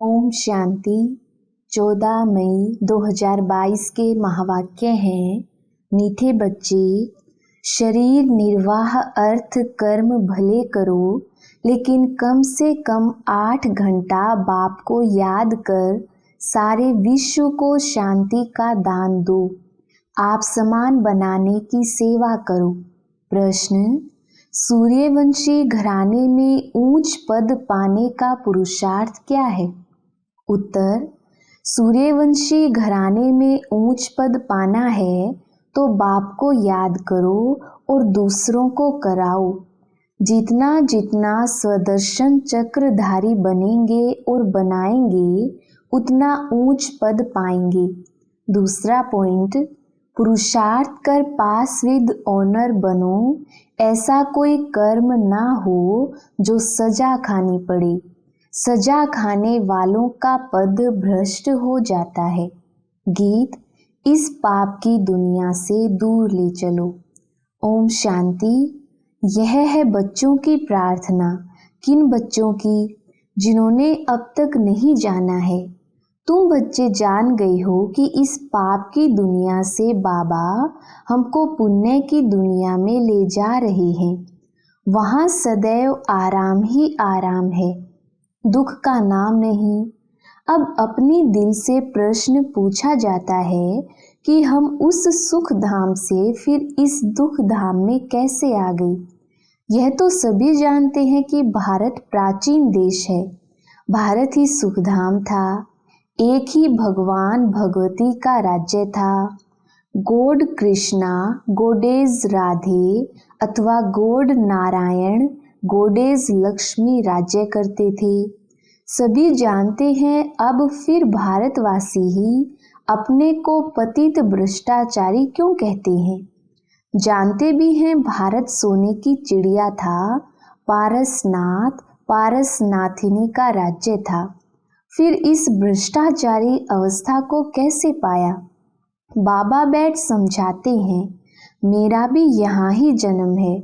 ओम शांति। 14 मई 2022 के महावाक्य हैं, मीठे बच्चे, शरीर निर्वाह अर्थ कर्म भले करो, लेकिन कम से कम 8 घंटा बाप को याद कर सारे विश्व को शांति का दान दो। आप समान बनाने की सेवा करो। प्रश्न: सूर्यवंशी घराने में ऊंच पद पाने का पुरुषार्थ क्या है? उत्तर: सूर्यवंशी घराने में ऊंच पद पाना है तो बाप को याद करो और दूसरों को कराओ। जितना जितना स्वदर्शन चक्रधारी बनेंगे और बनाएंगे, उतना ऊंच पद पाएंगे। दूसरा पॉइंट, पुरुषार्थ कर पास विद ऑनर बनो। ऐसा कोई कर्म ना हो जो सजा खानी पड़े। सजा खाने वालों का पद भ्रष्ट हो जाता है। गीत: इस पाप की दुनिया से दूर ले चलो। ओम शांति। यह है बच्चों की प्रार्थना। किन बच्चों की? जिन्होंने अब तक नहीं जाना है। तुम बच्चे जान गए हो कि इस पाप की दुनिया से बाबा हमको पुण्य की दुनिया में ले जा रहे हैं। वहाँ सदैव आराम ही आराम है, दुख का नाम नहीं। अब अपनी दिल से प्रश्न पूछा जाता है कि हम उस सुख धाम से फिर इस दुख धाम में कैसे आ गए। यह तो सभी जानते हैं कि भारत प्राचीन देश है। भारत ही सुख धाम था। एक ही भगवान भगवती का राज्य था। गॉड कृष्णा, गॉडेज राधे अथवा गॉड नारायण, गॉडेज लक्ष्मी राज्य करते थे। सभी जानते हैं। अब फिर भारतवासी ही अपने को पतित भ्रष्टाचारी क्यों कहते हैं? जानते भी हैं भारत सोने की चिड़िया था। पारसनाथ, पारसनाथिनी का राज्य था। फिर इस भ्रष्टाचारी अवस्था को कैसे पाया? बाबा बैठ समझाते हैं, मेरा भी यहाँ ही जन्म है,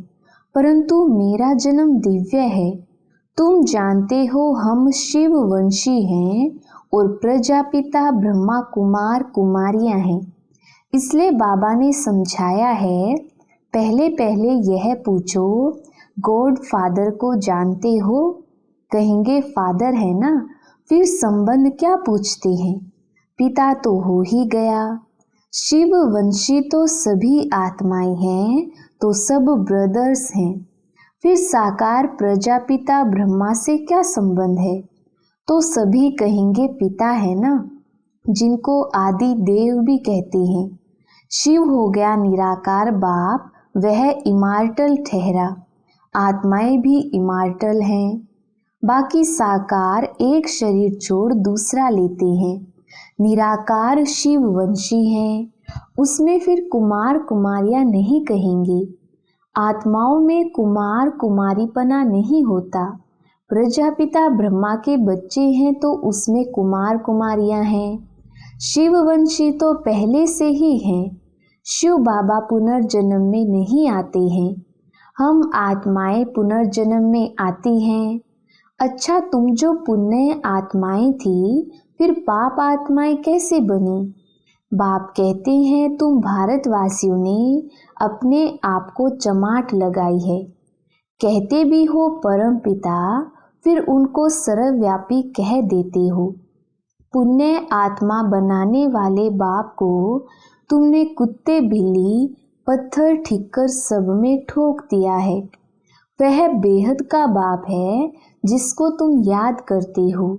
परंतु मेरा जन्म दिव्य है। तुम जानते हो हम शिव वंशी हैं और प्रजापिता ब्रह्मा कुमार कुमारियां हैं। इसलिए बाबा ने समझाया है, पहले पहले यह पूछो, गॉड फादर को जानते हो? कहेंगे फादर है ना, फिर संबंध क्या पूछते हैं? पिता तो हो ही गया। शिव वंशी तो सभी आत्माएं हैं, तो सब ब्रदर्स हैं। फिर साकार प्रजापिता ब्रह्मा से क्या संबंध है? तो सभी कहेंगे पिता है ना, जिनको आदि देव भी कहते हैं। शिव हो गया निराकार बाप, वह इमार्टल ठहरा। आत्माएं भी इमार्टल हैं। बाकी साकार एक शरीर छोड़ दूसरा लेते हैं। निराकार शिव वंशी हैं, उसमें फिर कुमार कुमारियां नहीं कहेंगे। आत्माओं में कुमार कुमारीपना नहीं होता। प्रजापिता ब्रह्मा के बच्चे हैं तो उसमें कुमार कुमारियां हैं। शिववंशी तो पहले से ही हैं। शिव बाबा पुनर्जन्म में नहीं आते हैं। हम आत्माएं पुनर्जन्म में आती हैं। अच्छा, तुम जो पुण्य आत्माएं थी, फिर पाप आत्माएं कैसे बनी? बाप कहते हैं तुम भारतवासियों ने अपने आप को चमाट लगाई है। कहते भी हो परम पिता, फिर उनको सर्वव्यापी कह देते हो। पुण्य आत्मा बनाने वाले बाप को तुमने कुत्ते बिल्ली पत्थर ठिक्कर सब में ठोक दिया है। वह बेहद का बाप है जिसको तुम याद करते हो।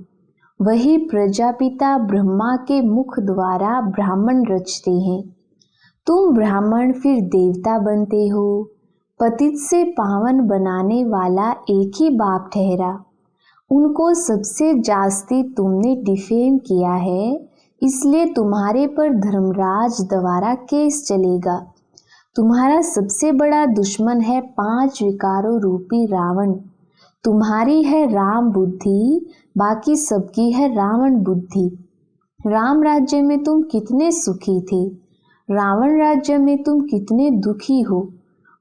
वही प्रजापिता ब्रह्मा के मुख द्वारा ब्राह्मण रचते हैं। तुम ब्राह्मण फिर देवता बनते हो। पतित से पावन बनाने वाला एक ही बाप ठहरा। उनको सबसे जास्ती तुमने डिफेम किया है, इसलिए तुम्हारे पर धर्मराज द्वारा केस चलेगा। तुम्हारा सबसे बड़ा दुश्मन है 5 विकारों रूपी रावण। तुम्हारी है राम बुद्धि, बाकी सबकी है रावण बुद्धि। राम राज्य में तुम कितने सुखी थे, रावण राज्य में तुम कितने दुखी हो।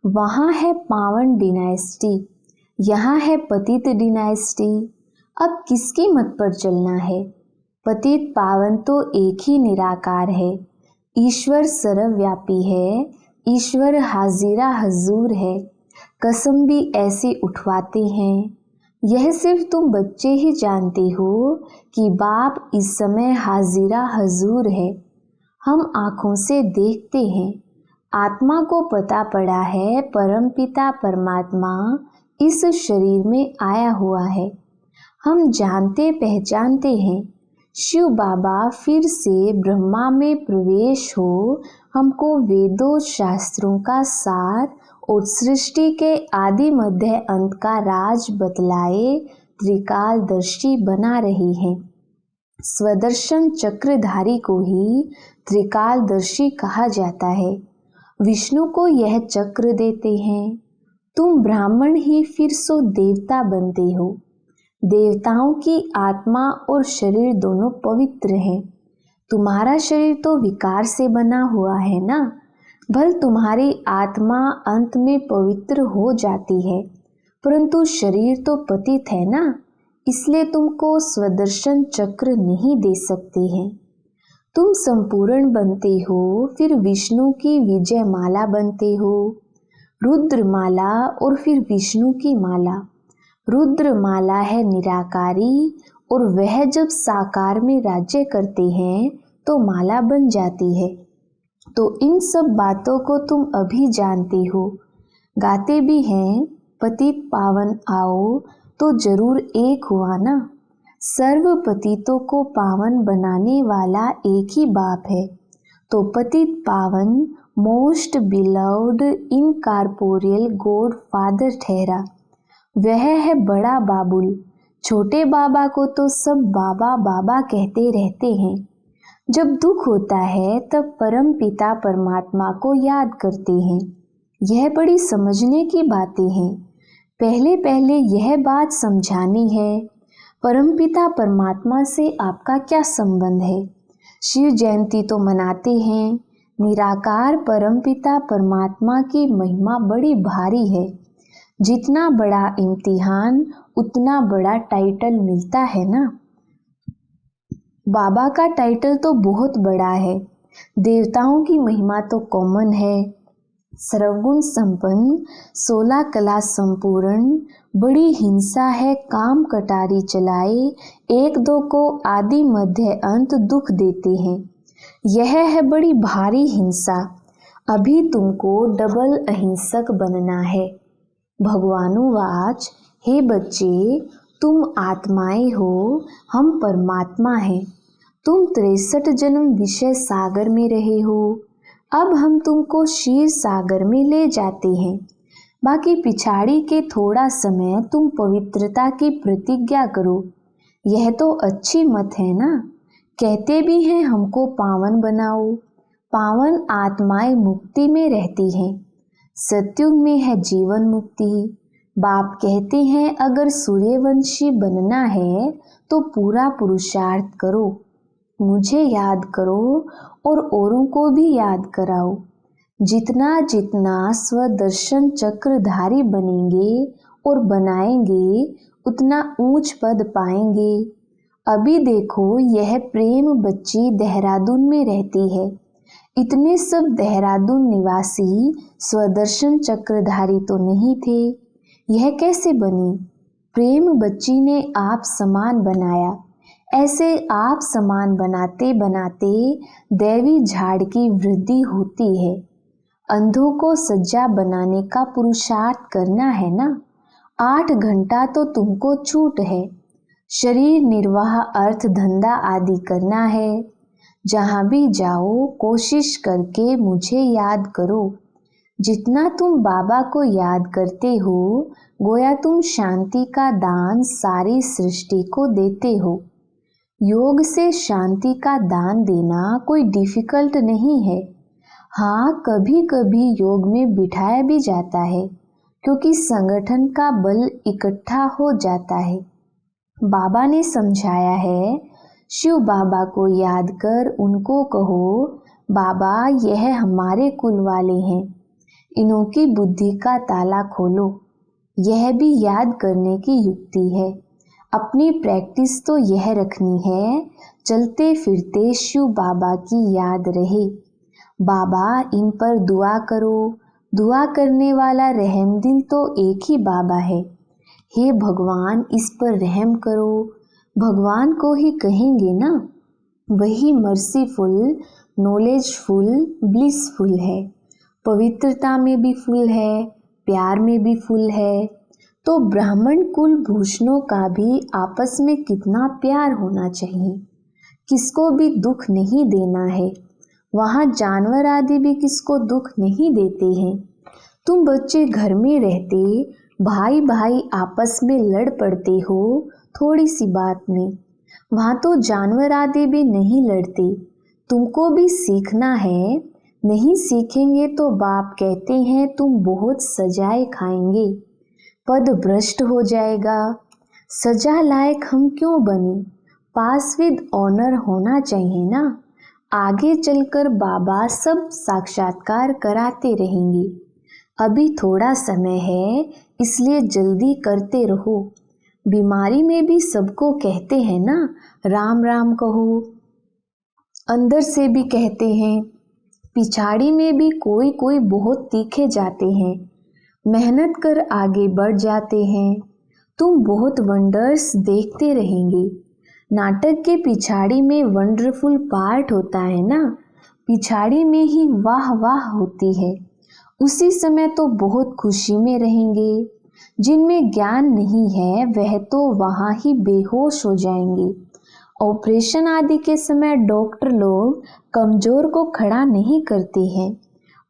वहाँ है पावन डिनाइस्टी, यहाँ है पतित डिनाइस्टी। अब किसकी मत पर चलना है? पतित पावन तो एक ही निराकार है। ईश्वर सर्वव्यापी है, ईश्वर हाजिरा हजूर है। कसम भी ऐसे उठवाते हैं। यह सिर्फ तुम बच्चे ही जानते हो कि बाप इस समय हाजिरा हजूर है। हम आँखों से देखते हैं। आत्मा को पता पड़ा है परमपिता परमात्मा इस शरीर में आया हुआ है। हम जानते पहचानते हैं शिव बाबा फिर से ब्रह्मा में प्रवेश हो हमको वेदों शास्त्रों का सार और सृष्टि के आदि मध्य अंत का राज बतलाए त्रिकालदर्शी बना रही हैं। स्वदर्शन चक्रधारी को ही त्रिकालदर्शी कहा जाता है। विष्णु को यह चक्र देते हैं। तुम ब्राह्मण ही फिर सो देवता बनते हो। देवताओं की आत्मा और शरीर दोनों पवित्र हैं। तुम्हारा शरीर तो विकार से बना हुआ है ना। भल तुम्हारी आत्मा अंत में पवित्र हो जाती है, परंतु शरीर तो पतित है ना, इसलिए तुमको स्वदर्शन चक्र नहीं दे सकते हैं। तुम संपूर्ण बनते हो, फिर विष्णु की विजय माला बनते हो, रुद्र माला और फिर विष्णु की माला। रुद्र माला है निराकारी और वह जब साकार में राज्य करते हैं तो माला बन जाती है। तो इन सब बातों को तुम अभी जानते हो, गाते भी हैं पतित पावन आओ, तो जरूर एक हुआ ना। सर्व पतितों को पावन बनाने वाला एक ही बाप है। तो पतित पावन most beloved incorporeal God father ठहरा। वह है बड़ा बाबुल। छोटे बाबा को तो सब बाबा बाबा कहते रहते हैं। जब दुख होता है तब परम पिता परमात्मा को याद करते हैं। यह बड़ी समझने की बातें हैं। पहले पहले यह बात समझानी है, परमपिता परमात्मा से आपका क्या संबंध है? शिव जयंती तो मनाते हैं। निराकार परमपिता परमात्मा की महिमा बड़ी भारी है। जितना बड़ा इम्तिहान उतना बड़ा टाइटल मिलता है ना। बाबा का टाइटल तो बहुत बड़ा है। देवताओं की महिमा तो कॉमन है। सर्वगुण संपन्न, 16 कला संपूर्ण, बड़ी हिंसा है काम कटारी चलाए, एक दो को आदि मध्य अंत दुख देते हैं। यह है बड़ी भारी हिंसा। अभी तुमको डबल अहिंसक बनना है। भगवानुवाच, हे बच्चे, तुम आत्माएं हो, हम परमात्मा हैं। तुम 63 जन्म विषय सागर में रहे हो। अब हम तुमको क्षीर सागर में ले जाते हैं। बाकी पिछाड़ी के थोड़ा समय तुम पवित्रता की प्रतिज्ञा करो। यह तो अच्छी मत है ना। कहते भी हैं हमको पावन बनाओ। पावन आत्माएं मुक्ति में रहती हैं। सत्युग में है जीवन मुक्ति। बाप कहते हैं अगर सूर्यवंशी बनना है तो पूरा पुरुषार्थ करो, मुझे याद करो और औरों को भी याद कराओ। जितना जितना स्वदर्शन चक्रधारी बनेंगे और बनाएंगे उतना ऊंच पद पाएंगे। अभी देखो यह प्रेम बच्ची देहरादून में रहती है। इतने सब देहरादून निवासी स्वदर्शन चक्रधारी तो नहीं थे। यह कैसे बनी? प्रेम बच्ची ने आप समान बनाया। ऐसे आप समान बनाते बनाते दैवी झाड़ की वृद्धि होती है। अंधों को सज्जा बनाने का पुरुषार्थ करना है ना। 8 घंटा तो तुमको छूट है। शरीर निर्वाह अर्थ धंधा आदि करना है। जहाँ भी जाओ कोशिश करके मुझे याद करो। जितना तुम बाबा को याद करते हो गोया तुम शांति का दान सारी सृष्टि को देते हो। योग से शांति का दान देना कोई डिफिकल्ट नहीं है। हाँ, कभी कभी योग में बिठाया भी जाता है क्योंकि संगठन का बल इकट्ठा हो जाता है। बाबा ने समझाया है, शिव बाबा को याद कर उनको कहो, बाबा यह हमारे कुल वाले हैं, इन्हों की बुद्धि का ताला खोलो। यह भी याद करने की युक्ति है। अपनी प्रैक्टिस तो यह रखनी है, चलते फिरते शिव बाबा की याद रहे। बाबा इन पर दुआ करो, दुआ करने वाला रहमदिल तो एक ही बाबा है। हे भगवान इस पर रहम करो, भगवान को ही कहेंगे ना। वही मर्सीफुल, नॉलेजफुल, ब्लिसफुल है, पवित्रता में भी फुल है, प्यार में भी फुल है। तो ब्राह्मण कुल भूषणों का भी आपस में कितना प्यार होना चाहिए, किसको भी दुख नहीं देना है। वहाँ जानवर आदि भी किसको दुख नहीं देते हैं। तुम बच्चे घर में रहते भाई भाई आपस में लड़ पड़ते हो थोड़ी सी बात में, वहाँ तो जानवर आदि भी नहीं लड़ते। तुमको भी सीखना है, नहीं सीखेंगे तो बाप कहते हैं तुम बहुत सजाए खाएंगे, पद भ्रष्ट हो जाएगा। सजा लायक हम क्यों बने, पास विद ऑनर होना चाहिए ना। आगे चलकर बाबा सब साक्षात्कार कराते रहेंगे। अभी थोड़ा समय है, इसलिए जल्दी करते रहो। बीमारी में भी सबको कहते हैं ना, राम राम कहो, अंदर से भी कहते हैं, पिछाड़ी में भी कोई कोई बहुत तीखे जाते हैं, मेहनत कर आगे बढ़ जाते हैं। तुम बहुत वंडर्स देखते रहेंगे। नाटक के पिछाड़ी में वंडरफुल पार्ट होता है ना, पिछाड़ी में ही वाह वाह होती है। उसी समय तो बहुत खुशी में रहेंगे। जिनमें ज्ञान नहीं है वह तो वहाँ ही बेहोश हो जाएंगे। ऑपरेशन आदि के समय डॉक्टर लोग कमजोर को खड़ा नहीं करते हैं।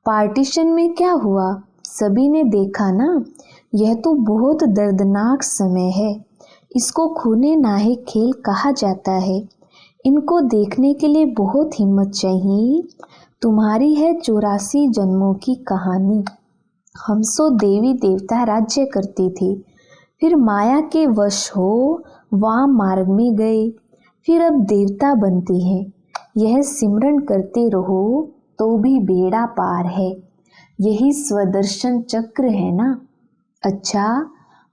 पार्टीशन में क्या हुआ सभी ने देखा ना। यह तो बहुत दर्दनाक समय है। इसको खूने नाहे खेल कहा जाता है। इनको देखने के लिए बहुत हिम्मत चाहिए। तुम्हारी है 84 जन्मों की कहानी। हम सो देवी देवता राज्य करते थे, फिर माया के वश हो वाम मार्ग में गए, फिर अब देवता बनते हैं। यह सिमरन करते रहो तो भी बेड़ा पार है। यही स्वदर्शन चक्र है ना। अच्छा,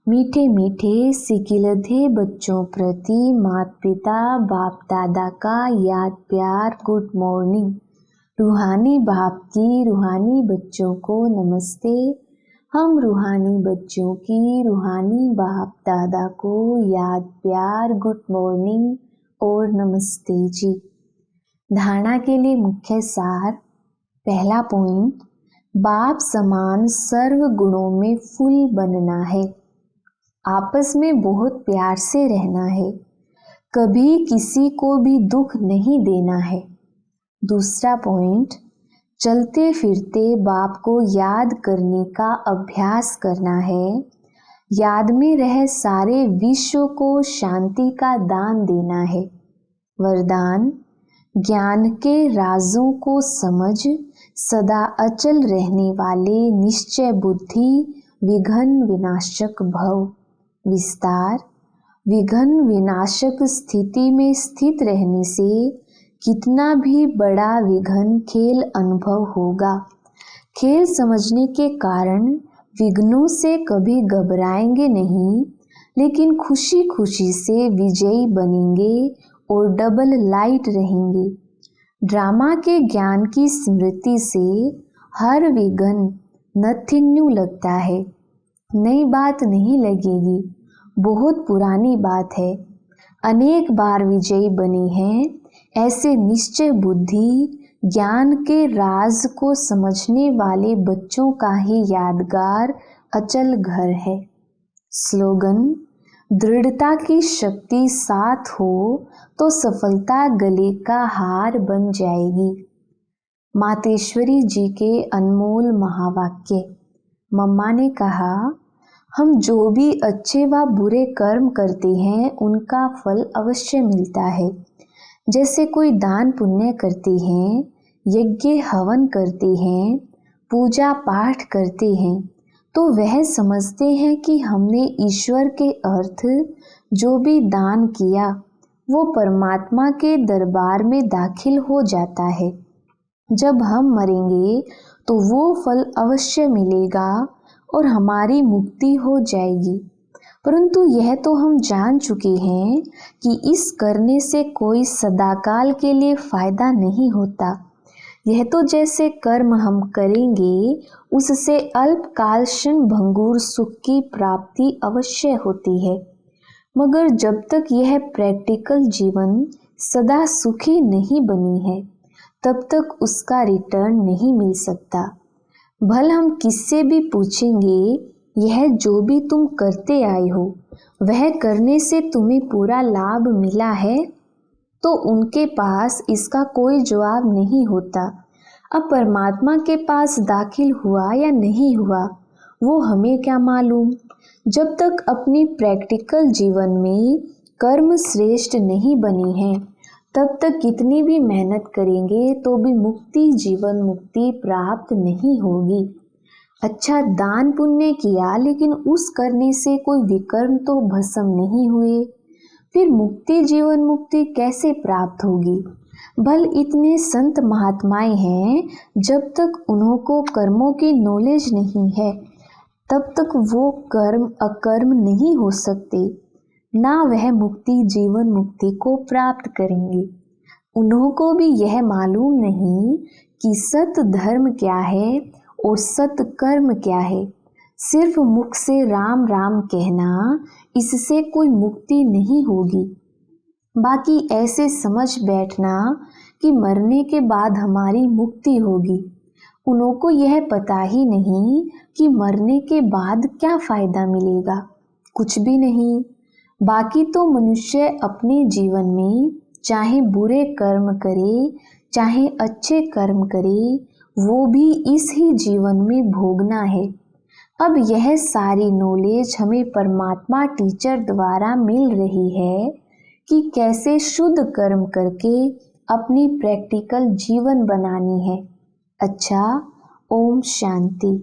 मीठे मीठे सिकिलधे बच्चों प्रति माता पिता बाप दादा का याद प्यार गुड मॉर्निंग। रूहानी बाप की रूहानी बच्चों को नमस्ते। हम रूहानी बच्चों की रूहानी बाप दादा को याद प्यार गुड मॉर्निंग और नमस्ते जी। धारणा के लिए मुख्य सार। पहला पॉइंट, बाप समान सर्व गुणों में फुल बनना है। आपस में बहुत प्यार से रहना है। कभी किसी को भी दुख नहीं देना है। दूसरा पॉइंट, चलते फिरते बाप को याद करने का अभ्यास करना है। याद में रह सारे विश्व को शांति का दान देना है। वरदान, ज्ञान के राजों को समझ सदा अचल रहने वाले निश्चय बुद्धि विघ्न विनाशक भव। विस्तार, विघ्न विनाशक स्थिति में स्थित रहने से कितना भी बड़ा विघ्न खेल अनुभव होगा। खेल समझने के कारण विघ्नों से कभी घबराएंगे नहीं, लेकिन खुशी खुशी से विजयी बनेंगे और डबल लाइट रहेंगे। ड्रामा के ज्ञान की स्मृति से हर विघ्न नथिंग न्यू लगता है। नई बात नहीं लगेगी, बहुत पुरानी बात है। अनेक बार विजयी बने हैं। ऐसे निश्चय बुद्धि ज्ञान के राज को समझने वाले बच्चों का ही यादगार अचल घर है। स्लोगन, दृढ़ता की शक्ति साथ हो तो सफलता गले का हार बन जाएगी। मातेश्वरी जी के अनमोल महावाक्य। मम्मा ने कहा, हम जो भी अच्छे व बुरे कर्म करते हैं उनका फल अवश्य मिलता है। जैसे कोई दान पुण्य करते हैं, यज्ञ हवन करते हैं, पूजा पाठ करते हैं, तो वह समझते हैं कि हमने ईश्वर के अर्थ जो भी दान किया वो परमात्मा के दरबार में दाखिल हो जाता है। जब हम मरेंगे तो वो फल अवश्य मिलेगा और हमारी मुक्ति हो जाएगी। परंतु यह तो हम जान चुके हैं कि इस करने से कोई सदाकाल के लिए फायदा नहीं होता। यह तो जैसे कर्म हम करेंगे उससे अल्पकाल क्षण भंगुर सुख की प्राप्ति अवश्य होती है, मगर जब तक यह प्रैक्टिकल जीवन सदा सुखी नहीं बनी है तब तक उसका रिटर्न नहीं मिल सकता। भल हम किससे भी पूछेंगे यह जो भी तुम करते आए हो वह करने से तुम्हें पूरा लाभ मिला है, तो उनके पास इसका कोई जवाब नहीं होता। अब परमात्मा के पास दाखिल हुआ या नहीं हुआ वो हमें क्या मालूम। जब तक अपनी प्रैक्टिकल जीवन में कर्म श्रेष्ठ नहीं बनी है तब तक कितनी भी मेहनत करेंगे तो भी मुक्ति जीवन मुक्ति प्राप्त नहीं होगी। अच्छा दान पुण्य किया लेकिन उस करने से कोई विकर्म तो भस्म नहीं हुए, फिर मुक्ति जीवन मुक्ति कैसे प्राप्त होगी। भल इतने संत महात्माएं हैं, जब तक उन्हों को कर्मों की नॉलेज नहीं है तब तक वो कर्म अकर्म नहीं हो सकते, ना वह मुक्ति जीवन मुक्ति को प्राप्त करेंगे। उन्हों को भी यह मालूम नहीं कि सत धर्म क्या है और सत कर्म क्या है। सिर्फ मुख से राम राम कहना, इससे कोई मुक्ति नहीं होगी। बाकी ऐसे समझ बैठना कि मरने के बाद हमारी मुक्ति होगी, उन्हों को यह पता ही नहीं कि मरने के बाद क्या फायदा मिलेगा, कुछ भी नहीं। बाकी तो मनुष्य अपने जीवन में चाहे बुरे कर्म करे चाहे अच्छे कर्म करे, वो भी इस ही जीवन में भोगना है। अब यह सारी नॉलेज हमें परमात्मा टीचर द्वारा मिल रही है कि कैसे शुद्ध कर्म करके अपनी प्रैक्टिकल जीवन बनानी है। अच्छा, ओम शांति।